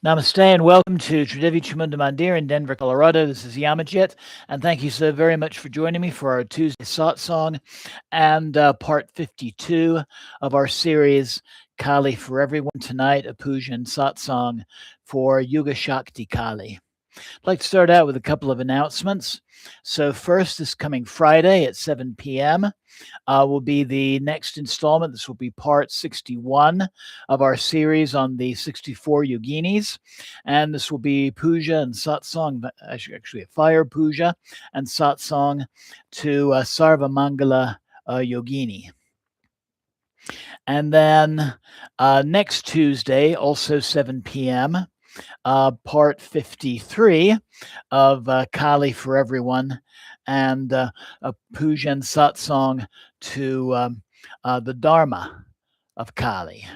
Namaste and welcome to Tridevi Chamunda Mandir in Denver, Colorado. This is Yamajit, and thank you so very much for joining me for our Tuesday Satsang and part 52 of our series Kali for Everyone. Tonight, a Puja and Satsang for Yuga Shakti Kali. I'd like to start out with a couple of announcements. So first, this coming Friday at 7 p.m., will be the next installment. This will be part 61 of our series on the 64 yoginis. And this will be puja and satsang, actually a fire puja and satsang to Sarva Mangala Yogini. And then next Tuesday, also 7 p.m., part 53 of Kali for Everyone and a puja and satsang to the Dharma of Kali.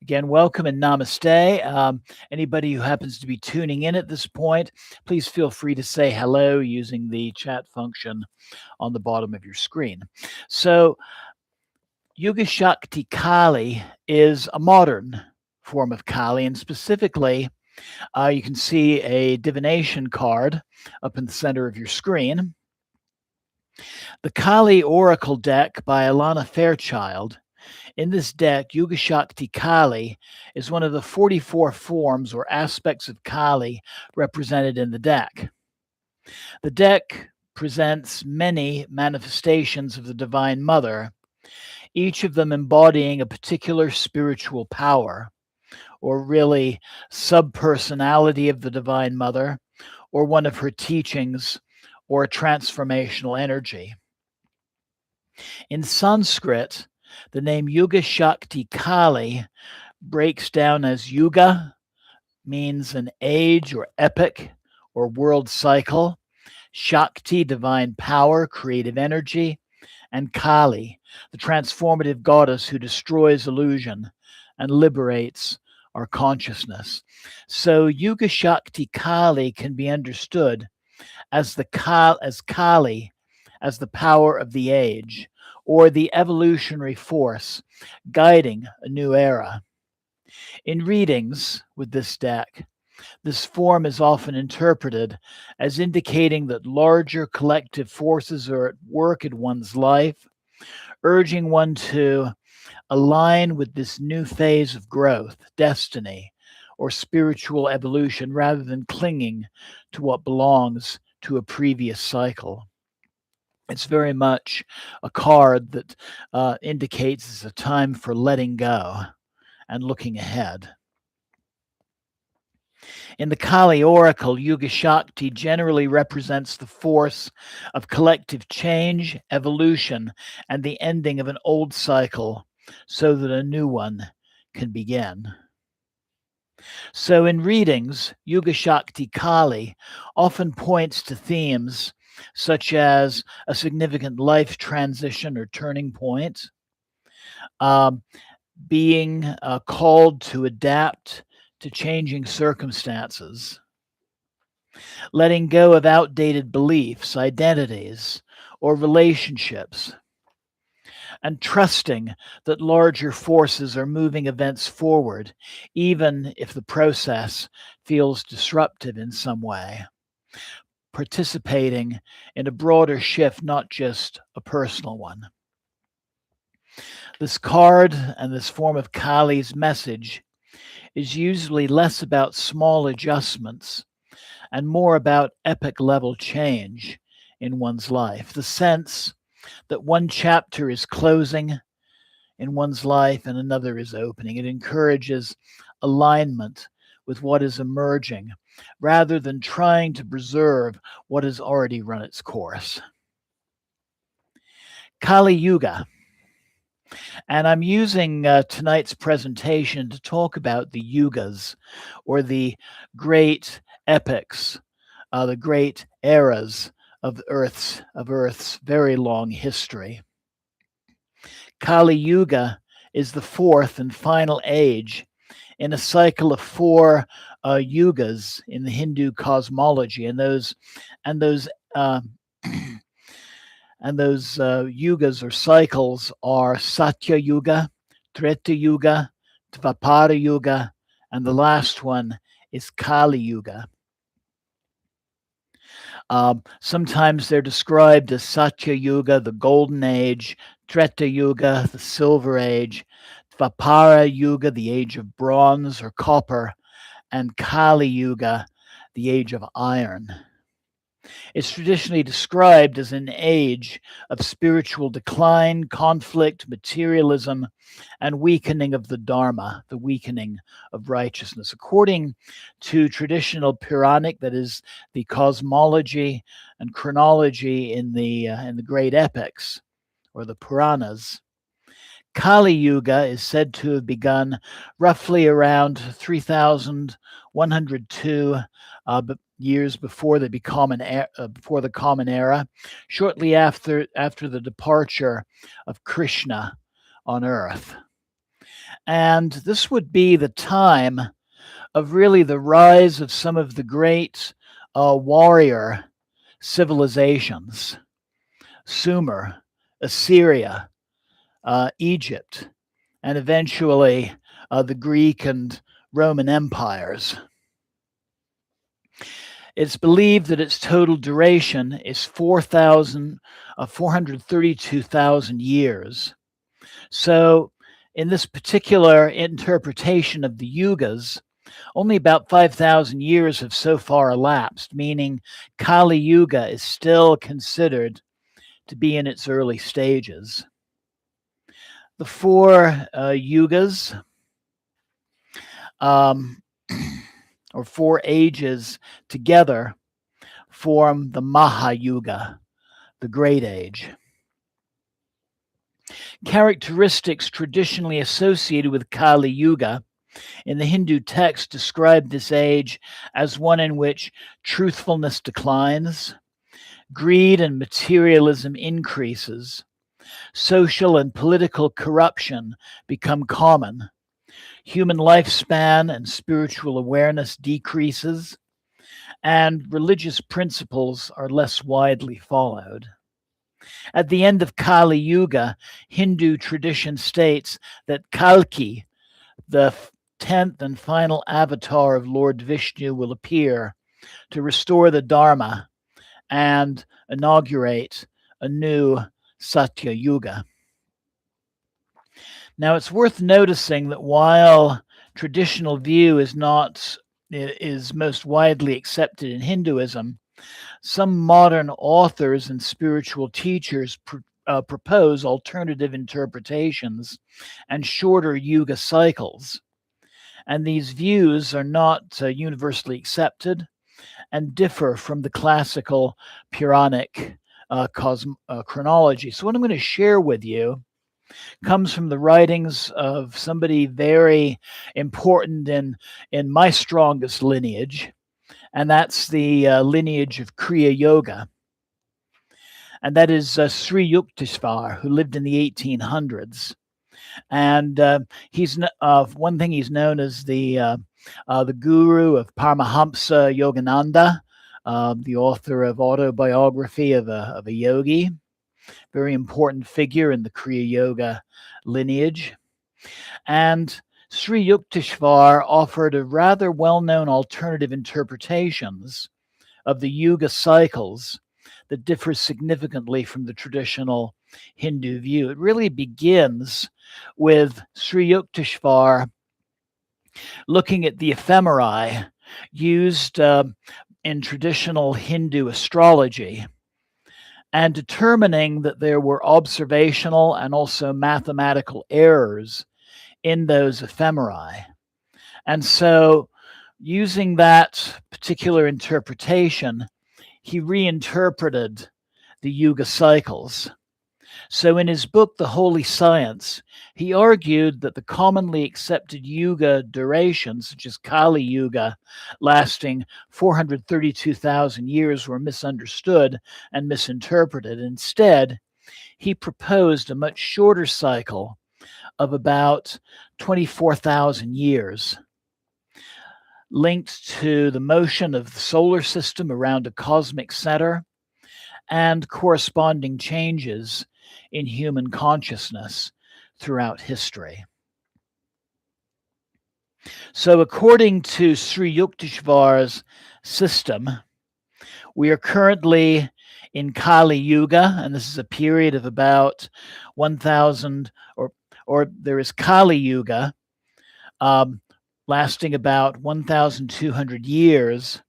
Again, welcome and namaste. Anybody who happens to be tuning in at this point, please feel free to say hello using the chat function on the bottom of your screen. So, Yuga Shakti Kali is a modern form of Kali, and specifically, you can see a divination card up in the center of your screen. The Kali Oracle deck by Alana Fairchild. In this deck, Yuga Shakti Kali is one of the 44 forms or aspects of Kali represented in the deck. The deck presents many manifestations of the Divine Mother, each of them embodying a particular spiritual power, or really subpersonality of the Divine Mother, or one of her teachings, or a transformational energy. In Sanskrit, the name Yuga Shakti Kali breaks down as Yuga, means an age or epoch or world cycle, Shakti, divine power, creative energy, and Kali, the transformative goddess who destroys illusion and liberates our consciousness. So Yuga Shakti Kali can be understood as Kali, as the power of the age, or the evolutionary force guiding a new era. In readings with this deck, this form is often interpreted as indicating that larger collective forces are at work in one's life, urging one to align with this new phase of growth, destiny, or spiritual evolution rather than clinging to what belongs to a previous cycle. It's very much a card that indicates it's a time for letting go and looking ahead. In the Kali Oracle, Yuga Shakti generally represents the force of collective change, evolution, and the ending of an old cycle so that a new one can begin. So in readings, Yuga Shakti Kali often points to themes such as a significant life transition or turning point, being called to adapt to changing circumstances, letting go of outdated beliefs, identities, or relationships, and trusting that larger forces are moving events forward, even if the process feels disruptive in some way. Participating in a broader shift, not just a personal one. This card and this form of Kali's message is usually less about small adjustments and more about epic level change in one's life. The sense that one chapter is closing in one's life and another is opening. It encourages alignment with what is emerging rather than trying to preserve what has already run its course. Kali Yuga. And I'm using tonight's presentation to talk about the yugas, or the great epics, the great eras of Earth's very long history. Kali Yuga is the fourth and final age in a cycle of four yugas in the Hindu cosmology, and those yugas or cycles are Satya Yuga, Treta Yuga, Dvapara Yuga, and the last one is Kali Yuga. Sometimes they're described as Satya Yuga, the Golden Age, Treta Yuga, the Silver Age, Dvapara Yuga, the Age of Bronze or Copper, and Kali Yuga, the Age of Iron. It's traditionally described as an age of spiritual decline, conflict, materialism, and weakening of the Dharma, the weakening of righteousness. According to traditional Puranic, that is the cosmology and chronology in the great epics or the Puranas, Kali Yuga is said to have begun roughly around 3102 years before the Common Era, shortly after the departure of Krishna on Earth. And this would be the time of really the rise of some of the great warrior civilizations: Sumer, Assyria, Egypt, and eventually the Greek and Roman empires. It's believed that its total duration is 432,000 years. So, in this particular interpretation of the yugas, only about 5,000 years have so far elapsed, meaning Kali Yuga is still considered to be in its early stages. The four yugas, or four ages together, form the Maha Yuga, the Great Age. Characteristics traditionally associated with Kali Yuga in the Hindu text describe this age as one in which truthfulness declines, greed and materialism increases, social and political corruption become common, human lifespan and spiritual awareness decreases, and religious principles are less widely followed. At the end of Kali Yuga, Hindu tradition states that Kalki, the 10th and final avatar of Lord Vishnu, will appear to restore the Dharma and inaugurate a new Satya Yuga. Now, it's worth noticing that while traditional view is most widely accepted in Hinduism, some modern authors and spiritual teachers propose alternative interpretations and shorter yuga cycles. And these views are not universally accepted and differ from the classical Puranic chronology. So what I'm going to share with you comes from the writings of somebody very important in my strongest lineage, and that's the lineage of Kriya Yoga. And that is Sri Yukteswar, who lived in the 1800s. And he's one thing he's known as the guru of Paramahamsa Yogananda, the author of Autobiography of a Yogi, very important figure in the Kriya Yoga lineage. And Sri Yukteswar offered a rather well-known alternative interpretations of the Yuga cycles that differ significantly from the traditional Hindu view. It really begins with Sri Yukteswar looking at the ephemerai used in traditional Hindu astrology and determining that there were observational and also mathematical errors in those ephemerai. And so, using that particular interpretation, he reinterpreted the Yuga cycles. So in his book, The Holy Science, he argued that the commonly accepted Yuga durations, such as Kali Yuga, lasting 432,000 years, were misunderstood and misinterpreted. Instead, he proposed a much shorter cycle of about 24,000 years, linked to the motion of the solar system around a cosmic center and corresponding changes in human consciousness throughout history. So according to Sri Yukteswar's system, we are currently in Kali Yuga, and this is a period of about 1,000, or there is Kali Yuga, um, lasting about 1,200 years,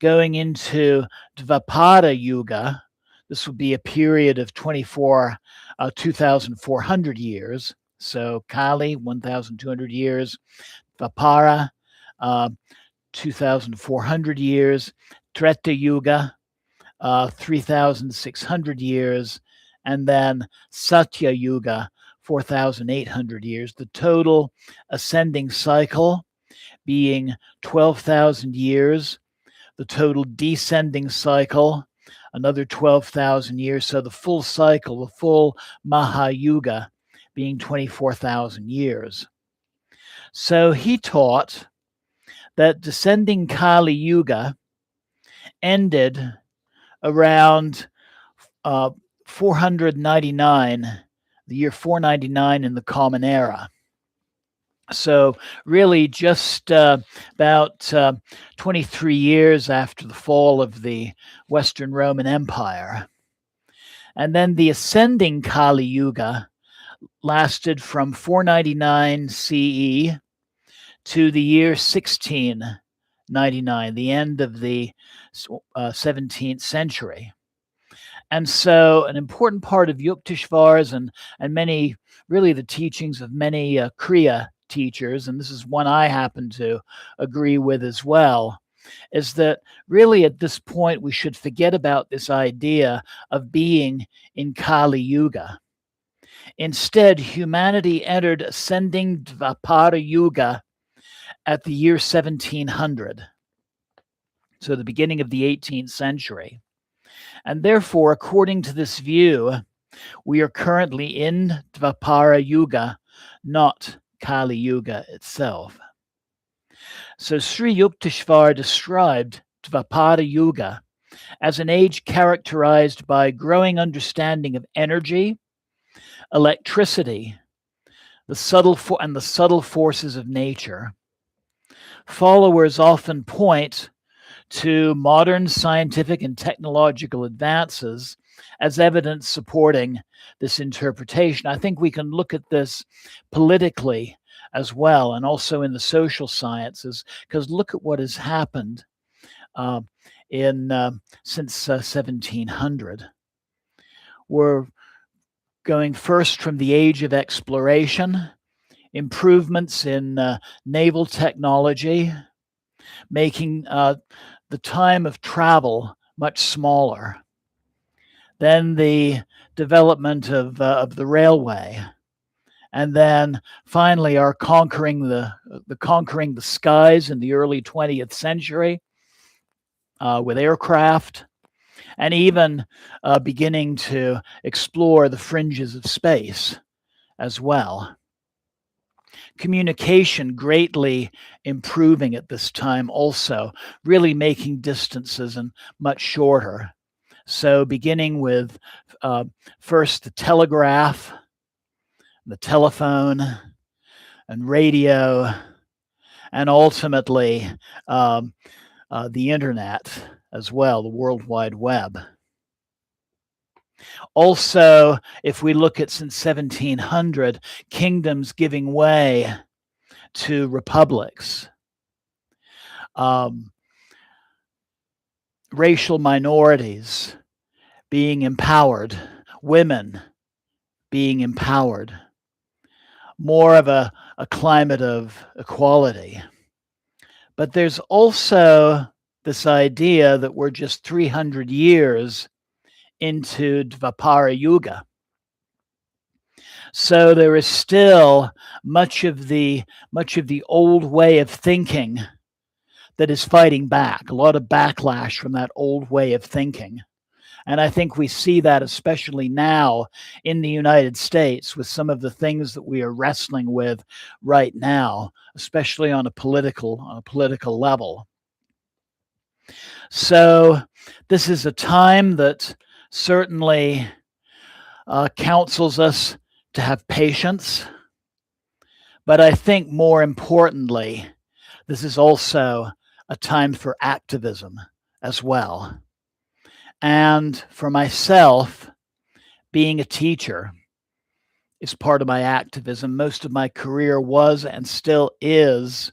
going into Dvapara Yuga. This would be a period of 2,400 years. So Kali, 1,200 years, Dvapara, uh, 2,400 years, Treta Yuga, 3,600 years, and then Satya Yuga, 4,800 years. The total ascending cycle being 12,000 years, the total descending cycle, another 12,000 years. So the full cycle, the full Mahayuga, being 24,000 years. So he taught that descending Kali Yuga ended around 499, the year 499 in the Common Era. So really just about 23 years after the fall of the Western Roman Empire. And then the ascending Kali Yuga lasted from 499 CE to the year 1699, the end of the 17th century. And so an important part of Yukteswar's and many, really the teachings of many Kriya teachers, and this is one I happen to agree with as well, is that really at this point we should forget about this idea of being in Kali Yuga. Instead, humanity entered ascending Dvapara Yuga at the year 1700, so the beginning of the 18th century. And therefore, according to this view, we are currently in Dvapara Yuga, not Kali Yuga itself. So Sri Yukteswar described Dvapara Yuga as an age characterized by growing understanding of energy, electricity, the subtle forces of nature. Followers often point to modern scientific and technological advances as evidence supporting this interpretation. I think we can look at this politically as well, and also in the social sciences, because look at what has happened since 1700. We're going first from the age of exploration, improvements in naval technology, making the time of travel much smaller. Then the development of the railway, and then finally our conquering the skies in the early 20th century with aircraft, and even beginning to explore the fringes of space as well. Communication greatly improving at this time also, really making distances and much shorter. So beginning with first the telegraph, the telephone, and radio, and ultimately the internet as well, the World Wide Web. Also, if we look at since 1700, kingdoms giving way to republics, racial minorities being empowered, women being empowered, more of a climate of equality. But there's also this idea that we're just 300 years into Dvapara Yuga. So there is still much of the old way of thinking that is fighting back, a lot of backlash from that old way of thinking. And I think we see that especially now in the United States with some of the things that we are wrestling with right now, especially on a political level. So this is a time that certainly counsels us to have patience, but I think more importantly, This is also a time for activism as well. And for myself, being a teacher is part of my activism. Most of my career was and still is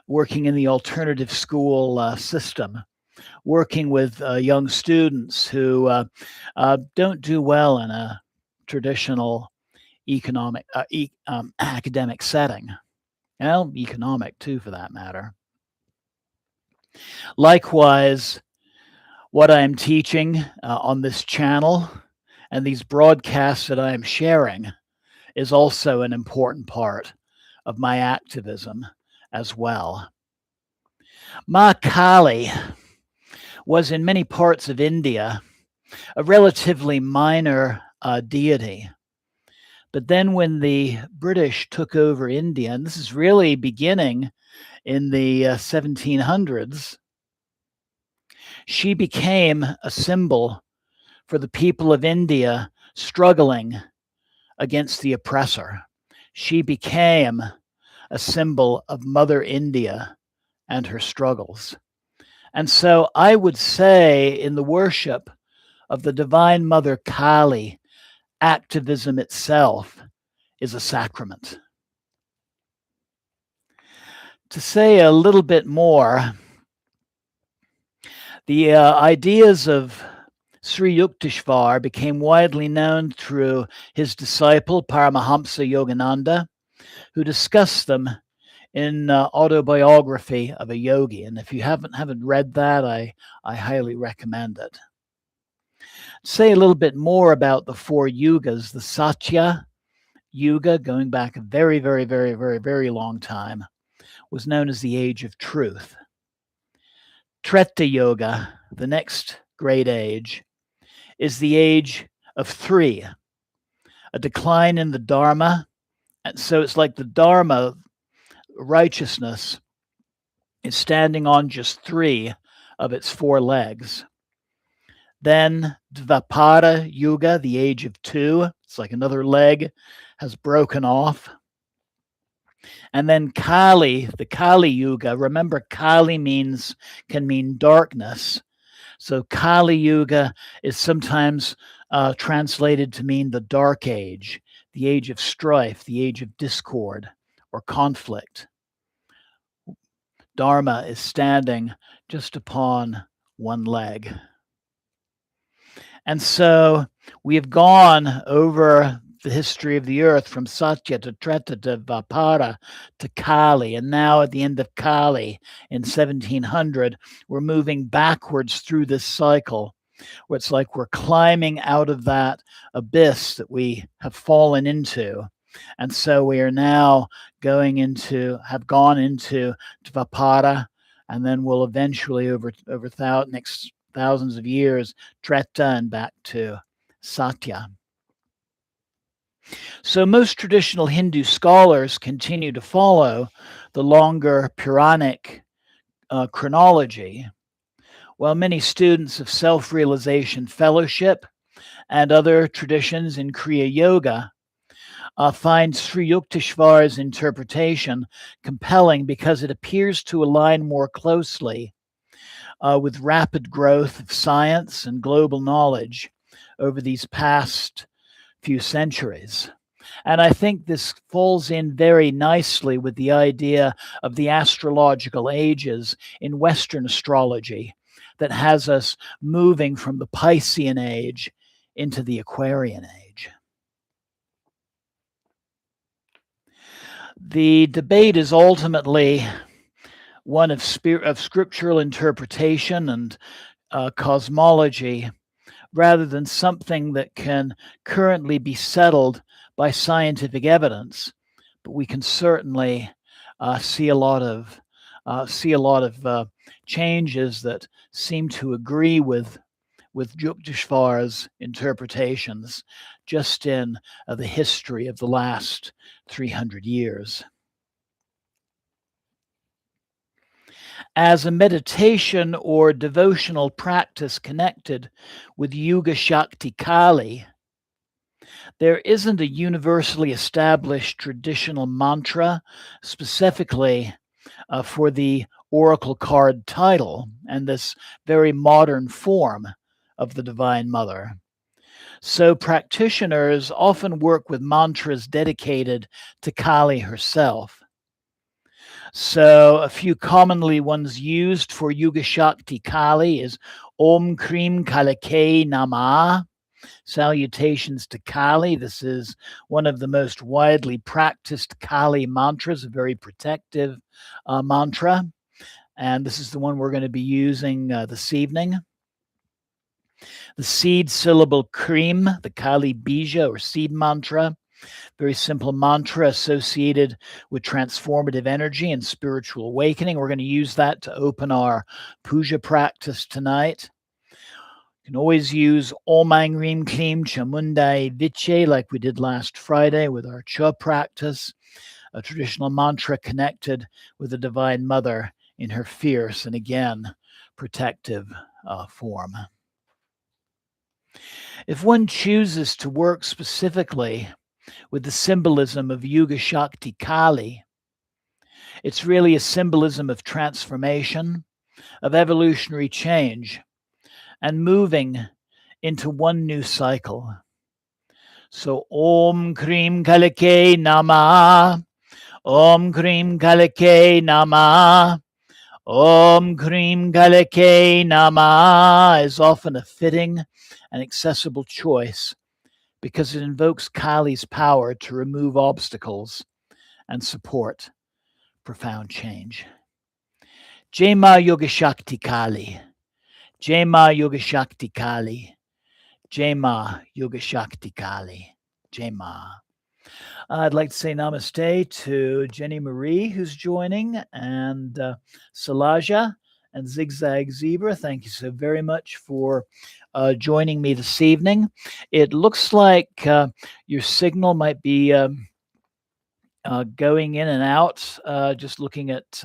working in the alternative school system, working with young students who don't do well in a traditional academic setting. Well, economic too, for that matter. Likewise, what I'm teaching on this channel and these broadcasts that I am sharing is also an important part of my activism as well. Ma Kali was in many parts of India a relatively minor deity. But then when the British took over India, and this is really beginning in the 1700s, she became a symbol for the people of India struggling against the oppressor. She became a symbol of Mother India and her struggles. And so I would say in the worship of the Divine Mother Kali, activism itself is a sacrament. To say a little bit more, the ideas of Sri Yukteswar became widely known through his disciple Paramahamsa Yogananda, who discussed them in Autobiography of a Yogi. And if you haven't read that, I highly recommend it. Say a little bit more about the four yugas. The Satya Yuga, going back a very, very, very, very, very long time, was known as the age of truth. Treta Yoga, the next great age, is the age of three, a decline in the Dharma. And so it's like the Dharma, righteousness, is standing on just three of its four legs. Then Dvapara Yuga, the age of two, it's like another leg has broken off. And then Kali, the Kali Yuga. Remember, Kali can mean darkness. So Kali Yuga is sometimes translated to mean the dark age, the age of strife, the age of discord or conflict. Dharma is standing just upon one leg. And so we have gone over the history of the earth from Satya to Treta to Dvapara to Kali. And now at the end of Kali in 1700, we're moving backwards through this cycle where it's like we're climbing out of that abyss that we have fallen into. And so we are now have gone into Dvapara, and then we'll eventually over next thousands of years, Treta and back to Satya. So most traditional Hindu scholars continue to follow the longer Puranic chronology, while many students of self-realization fellowship and other traditions in Kriya Yoga find Sri Yukteswar's interpretation compelling because it appears to align more closely with rapid growth of science and global knowledge over these past few centuries. And I think this falls in very nicely with the idea of the astrological ages in Western astrology that has us moving from the Piscean age into the Aquarian age. The debate is ultimately one of scriptural interpretation and cosmology, rather than something that can currently be settled by scientific evidence. But we can certainly see a lot of changes that seem to agree with Yukteswar's interpretations just in the history of the last 300 years. As a meditation or devotional practice connected with Yuga Shakti Kali, there isn't a universally established traditional mantra specifically for the oracle card title and this very modern form of the Divine Mother. So practitioners often work with mantras dedicated to Kali herself. So a few commonly ones used for Yuga Shakti Kali is Om Krim Kalikaye Namaha. Salutations to Kali. This is one of the most widely practiced Kali mantras, a very protective mantra. And this is the one we're going to be using this evening. The seed syllable Krim, the Kali Bija or seed mantra, very simple mantra associated with transformative energy and spiritual awakening. We're going to use that to open our Puja practice tonight. You can always use Om Ang Rim Klim Chamundai Viche like we did last Friday with our Cha practice, a traditional mantra connected with the Divine Mother in her fierce and again protective form. If one chooses to work specifically with the symbolism of Yuga Shakti Kali, it's really a symbolism of transformation, of evolutionary change, and moving into one new cycle. So Om Krim Kalikaye Namaha, Om Krim Kalikaye Namaha, Om Krim Kalikaye Namaha is often a fitting and accessible choice because it invokes Kali's power to remove obstacles and support profound change. Jai Ma Yoga Shakti Kali, Jai Ma Yoga Shakti Kali, Jai Ma Yoga Shakti Kali, Jai Ma. I'd like to say namaste to Jenny Marie, who's joining, and Salaja and Zigzag Zebra. Thank you so very much for joining me this evening. It looks like your signal might be going in and out, just looking at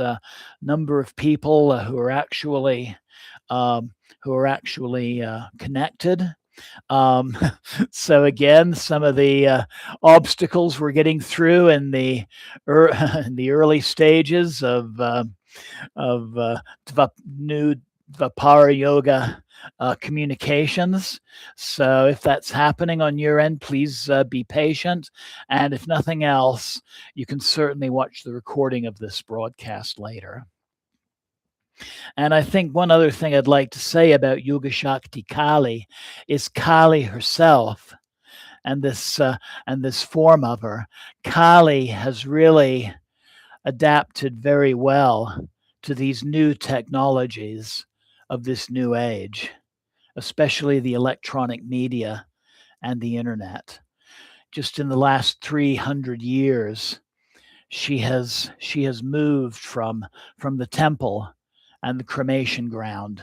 number of people who are actually connected. So again, some of the obstacles we're getting through in the in the early stages of new Dvapara Yoga communications. So if that's happening on your end, please be patient. And if nothing else, you can certainly watch the recording of this broadcast later. And I think one other thing I'd like to say about Yuga Shakti Kali is Kali herself and this form of her. Kali has really adapted very well to these new technologies of this new age, especially the electronic media and the internet. Just in the last 300 years, she has moved from the temple and the cremation ground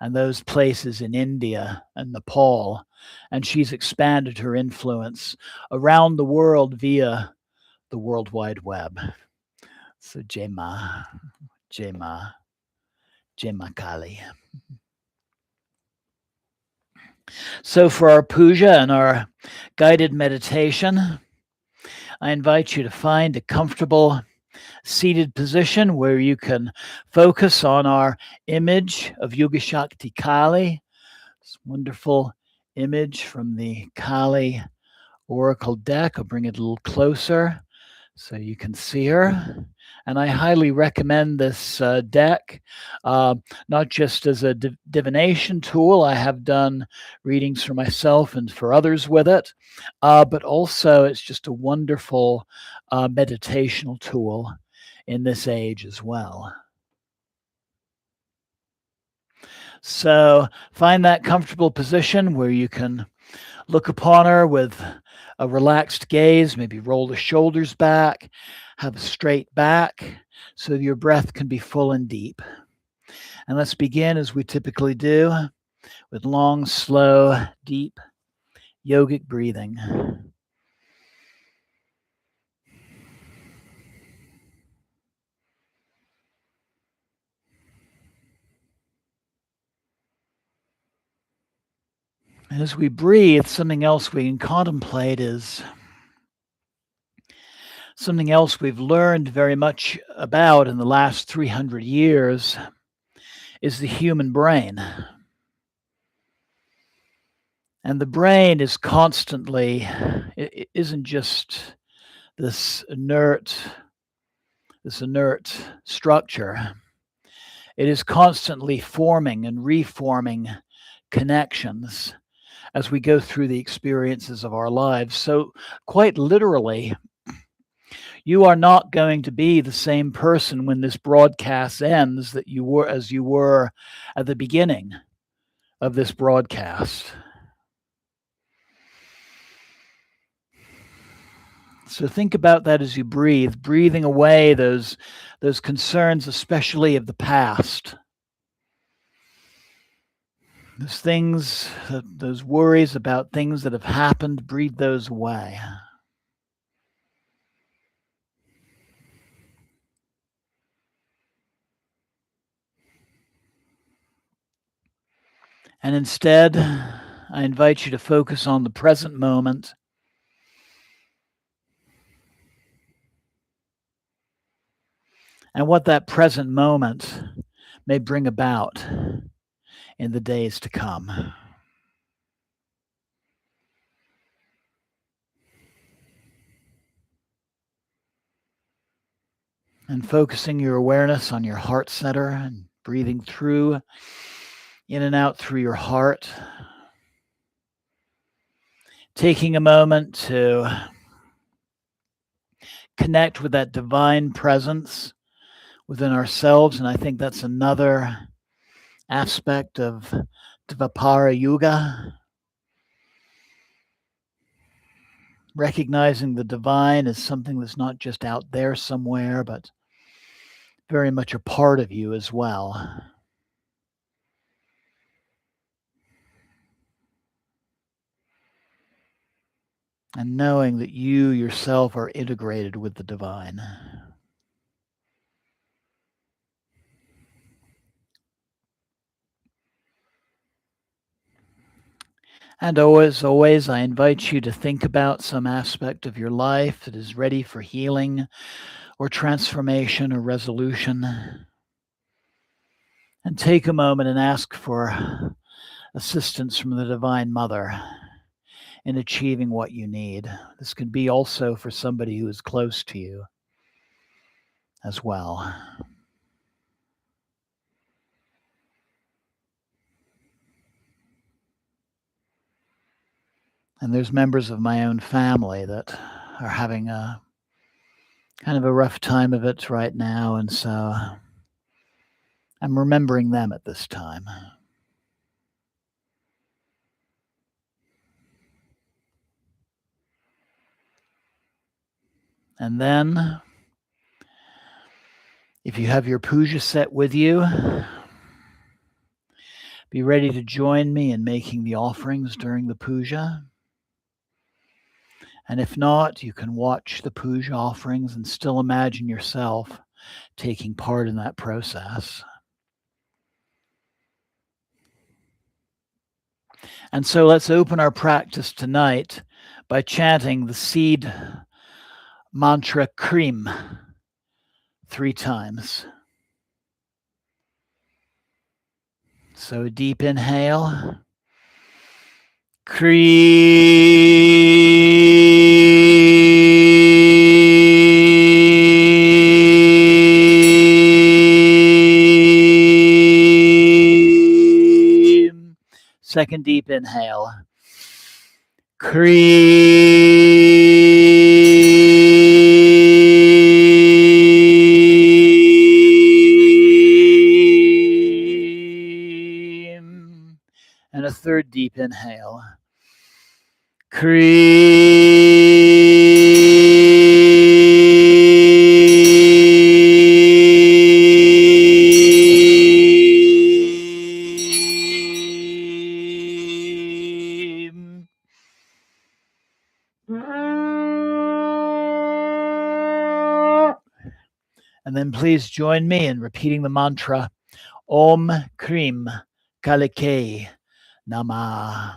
and those places in India and Nepal, and she's expanded her influence around the world via the World Wide Web. So Jai Ma, Jai Ma, Jai Ma Kali. So for our puja and our guided meditation, I invite you to find a comfortable seated position where you can focus on our image of Yuga Shakti Kali, this wonderful image from the Kali Oracle deck. I'll bring it a little closer so you can see her. And I highly recommend this deck, not just as a divination tool. I have done readings for myself and for others with it, but also it's just a wonderful meditational tool in this age as well. So find that comfortable position where you can look upon her with a relaxed gaze, maybe roll the shoulders back, have a straight back so your breath can be full and deep. And let's begin as we typically do with long, slow, deep yogic breathing. And as we breathe, something else we can contemplate is Something else we've learned very much about in the last 300 years is the human brain. And the brain is constantly, it isn't just this inert structure. It is constantly forming and reforming connections as we go through the experiences of our lives. So, quite literally, you are not going to be the same person when this broadcast ends that you were as you were at the beginning of this broadcast. So think about that as you breathe, breathing away those concerns, especially of the past. Those things, those worries about things that have happened, breathe those away. And instead, I invite you to focus on the present moment. And what that present moment may bring about in the days to come. And focusing your awareness on your heart center and breathing through, in and out through your heart. Taking a moment to connect with that divine presence within ourselves. And I think that's another aspect of Dvapara Yuga. Recognizing the divine as something that's not just out there somewhere, but very much a part of you as well. And knowing that you yourself are integrated with the divine. And always, I invite you to think about some aspect of your life that is ready for healing or transformation or resolution. And take a moment and ask for assistance from the Divine Mother in achieving what you need. This could be also for somebody who is close to you as well. And there's members of my own family that are having a kind of a rough time of it right now, and so I'm remembering them at this time. And then, if you have your puja set with you, be ready to join me in making the offerings during the puja. And if not, you can watch the puja offerings and still imagine yourself taking part in that process. And so let's open our practice tonight by chanting the seed mantra Krim 3 times. So a deep inhale. Krim. Second deep inhale. Krim. And a third deep inhale. Krim. And then please join me in repeating the mantra Om Krim Kalikaye Namaha.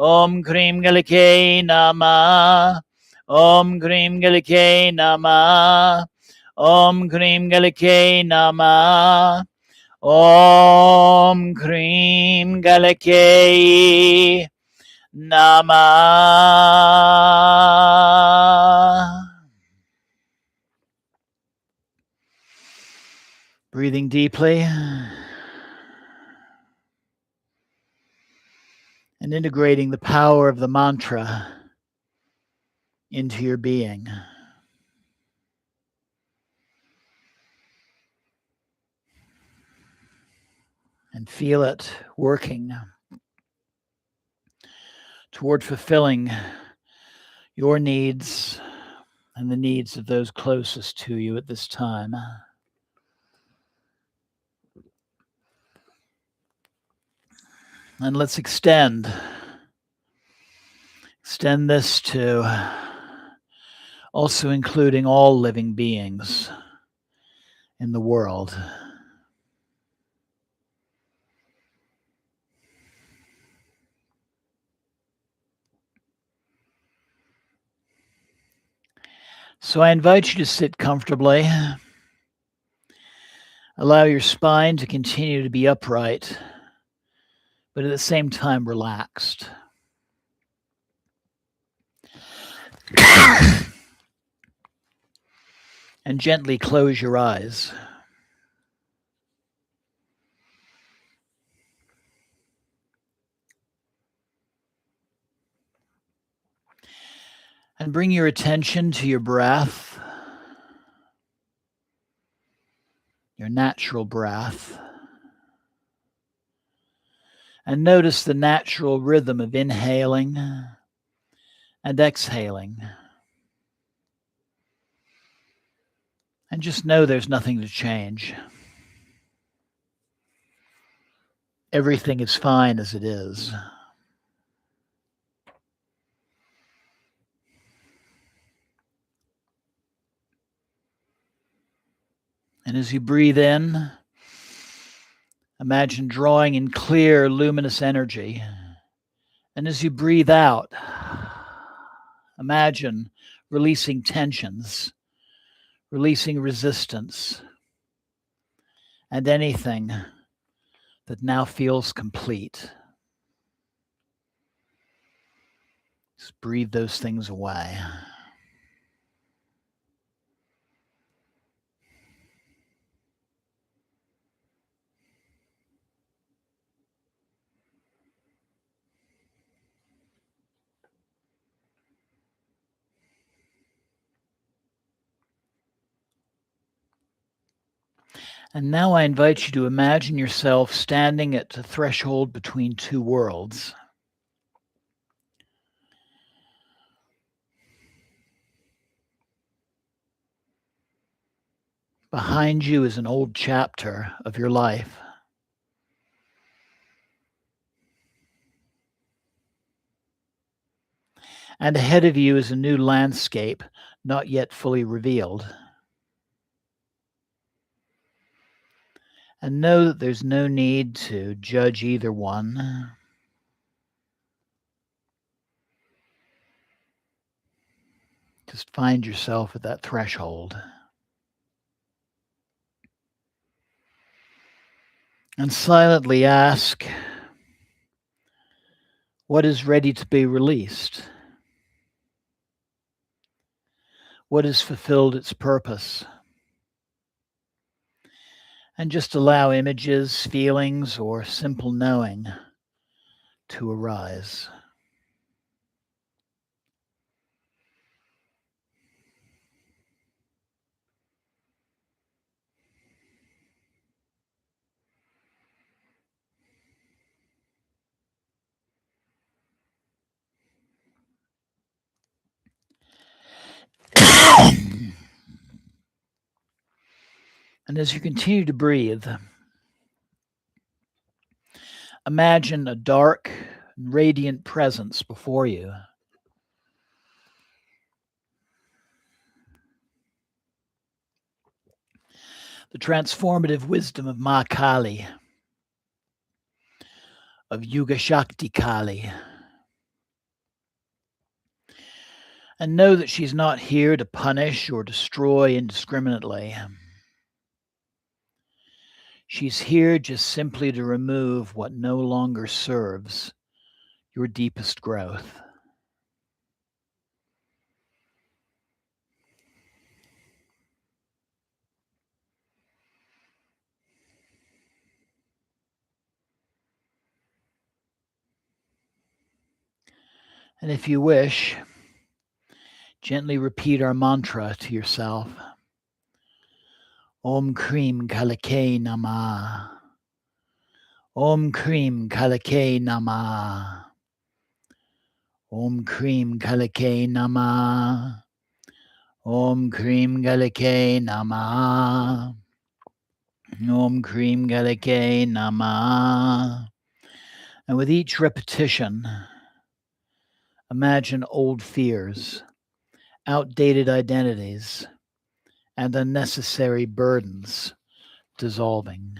Om Krim Kalikaye Namaha. Om Krim Kalikaye Namaha. Om Krim Kalikaye Namaha. Om Krim Kalikaye Namaha. Breathing deeply and integrating the power of the mantra into your being. And feel it working toward fulfilling your needs and the needs of those closest to you at this time. And let's extend this to also including all living beings in the world. So I invite you to sit comfortably. Allow your spine to continue to be upright, but at the same time relaxed. And gently close your eyes. And bring your attention to your breath, your natural breath. And notice the natural rhythm of inhaling and exhaling. And just know there's nothing to change. Everything is fine as it is. And as you breathe in, imagine drawing in clear, luminous energy. And as you breathe out, imagine releasing tensions, releasing resistance, and anything that now feels complete. Just breathe those things away. And now I invite you to imagine yourself standing at the threshold between two worlds. Behind you is an old chapter of your life. And ahead of you is a new landscape not yet fully revealed. And know that there's no need to judge either one. Just find yourself at that threshold. And silently ask, what is ready to be released? What has fulfilled its purpose? And just allow images, feelings, or simple knowing to arise. And as you continue to breathe, imagine a dark, radiant presence before you. The transformative wisdom of Ma Kali, of Yuga Shakti Kali, And know that she's not here to punish or destroy indiscriminately. She's here just simply to remove what no longer serves your deepest growth. And if you wish, gently repeat our mantra to yourself. Om Krim Kalikaye Namaha. Om Krim Kalikaye Namaha. Om Krim Kalikaye Namaha. Om Krim Kalikaye Namaha. Om Krim Kalikaye Namaha. And with each repetition, imagine old fears, outdated identities, and unnecessary burdens dissolving.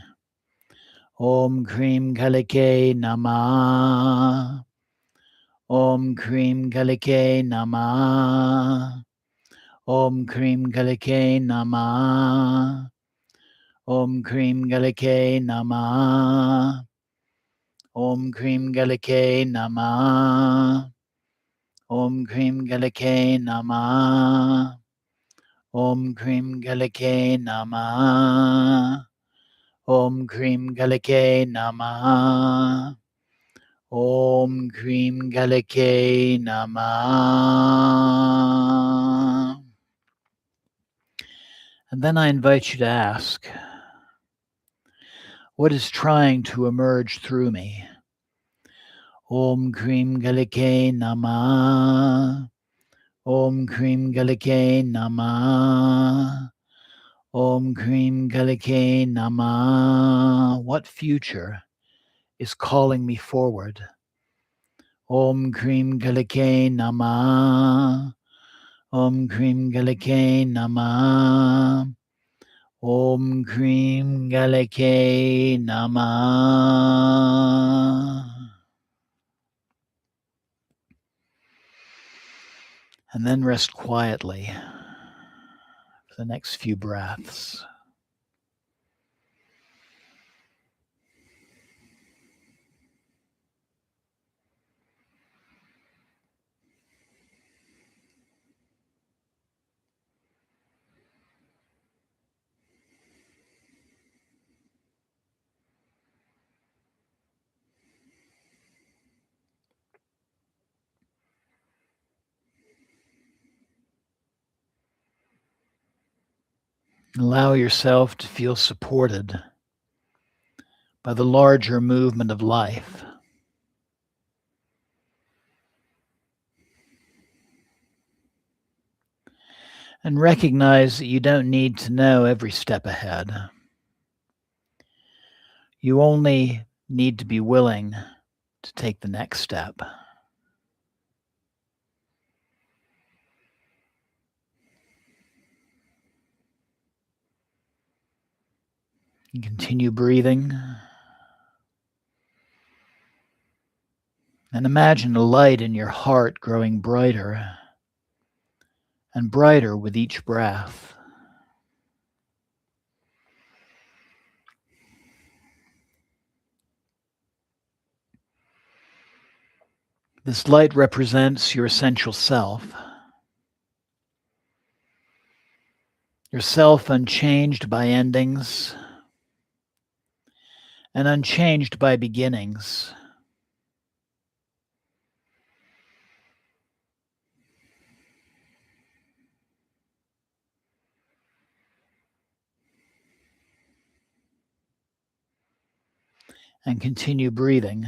Om Krim Kalikaye Namaha. Om Krim Kalikaye Namaha. Om Krim Kalikaye Namaha. Om Krim Kalikaye Namaha. Om Krim Kalikaye Namaha. Om Krim Kalikaye Namaha. Om Krim Kalikaye Namaha. Om Krim Kalikaye Namaha. Om Krim Kalikaye Namaha. And then I invite you to ask, what is trying to emerge through me? Om Krim Kalikaye Namaha. Om Krim Kalikaye Namaha. Om Krim Kalikaye Namaha. What future is calling me forward? Om Krim Kalikaye Namaha. Om Krim Kalikaye Namaha. Om Krim Kalikaye Namaha. And then rest quietly for the next few breaths. Allow yourself to feel supported by the larger movement of life. And recognize that you don't need to know every step ahead. You only need to be willing to take the next step. You continue breathing. And imagine a light in your heart growing brighter and brighter with each breath. This light represents your essential self. Yourself unchanged by endings and unchanged by beginnings. And continue breathing.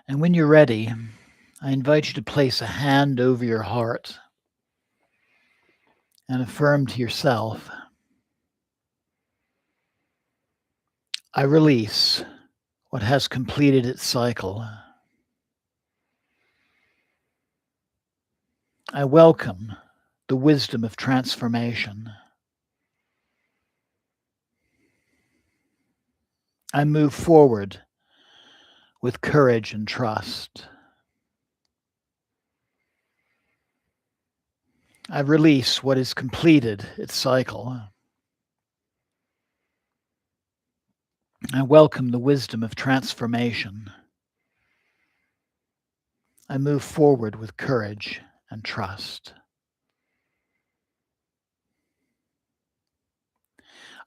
And when you're ready, I invite you to place a hand over your heart and affirm to yourself, I release what has completed its cycle. I welcome the the wisdom of transformation. I move forward with courage and trust. I release what has completed its cycle. I welcome the wisdom of transformation. I move forward with courage and trust.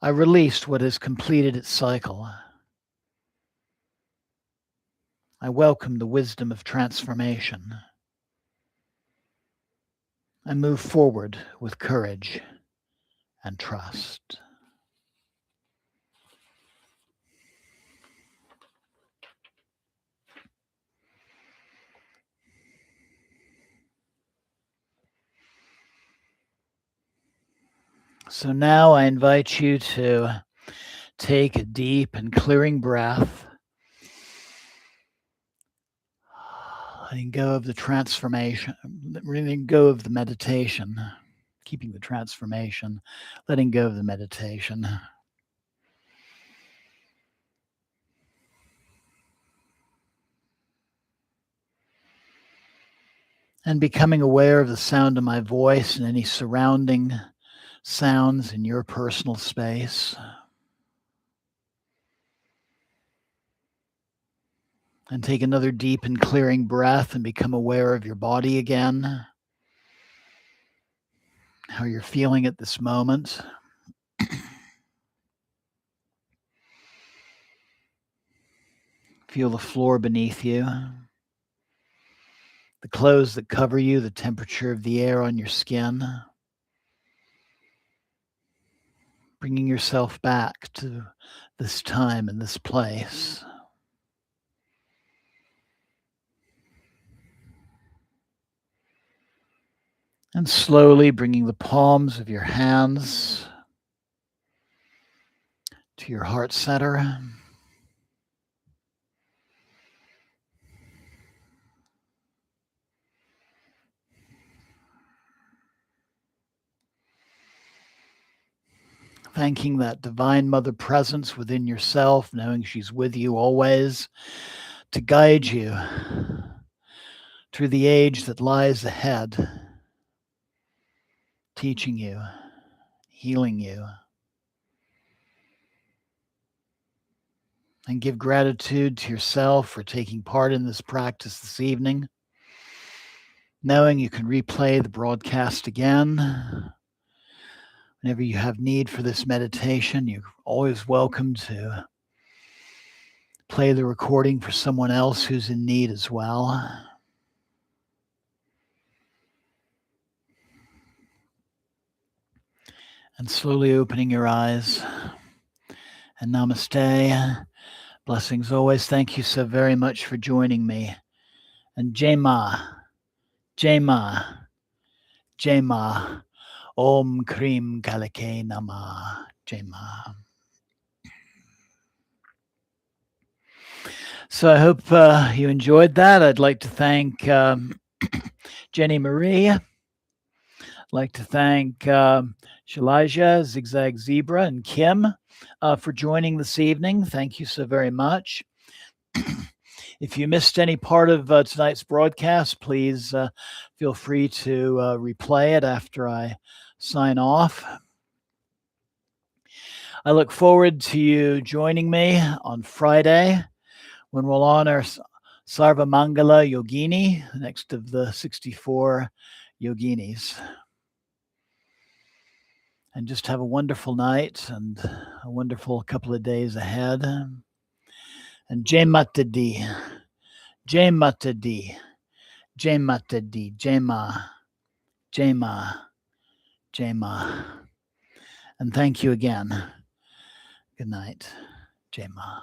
I release what has completed its cycle. I welcome the wisdom of transformation. I move forward with courage and trust. So now I invite you to take a deep and clearing breath, letting go of the transformation, letting go of the meditation, keeping the transformation, letting go of the meditation. And becoming aware of the sound of my voice and any surrounding sounds in your personal space. And take another deep and clearing breath and become aware of your body again, how you're feeling at this moment. Feel the floor beneath you, the clothes that cover you, the temperature of the air on your skin. Bringing yourself back to this time and this place. And slowly bringing the palms of your hands to your heart center. Thanking that divine mother presence within yourself, knowing she's with you always to guide you through the age that lies ahead, teaching you, healing you. And give gratitude to yourself for taking part in this practice this evening, knowing you can replay the broadcast again. Whenever you have need for this meditation, you're always welcome to play the recording for someone else who's in need as well. And slowly opening your eyes. And namaste. Blessings always. Thank you so very much for joining me. And Jai Ma, Jai Ma, Jai Ma. Om Krim Kalikaye Namaha. Jai Ma. So I hope you enjoyed that. I'd like to thank Jenny Marie. I'd like to thank Shalija, Zigzag Zebra, and Kim for joining this evening. Thank you so very much. If you missed any part of tonight's broadcast, please feel free to replay it after I sign off. I look forward to you joining me on Friday when we'll honor Sarva Mangala Yogini, next of the 64 yoginis. And just have a wonderful night and a wonderful couple of days ahead. And Jai Mata Di, Jai Mata Di, Jai Mata Di, Jai Ma, Jai Ma, Jai Ma. And thank you again. Good night. Jai Ma.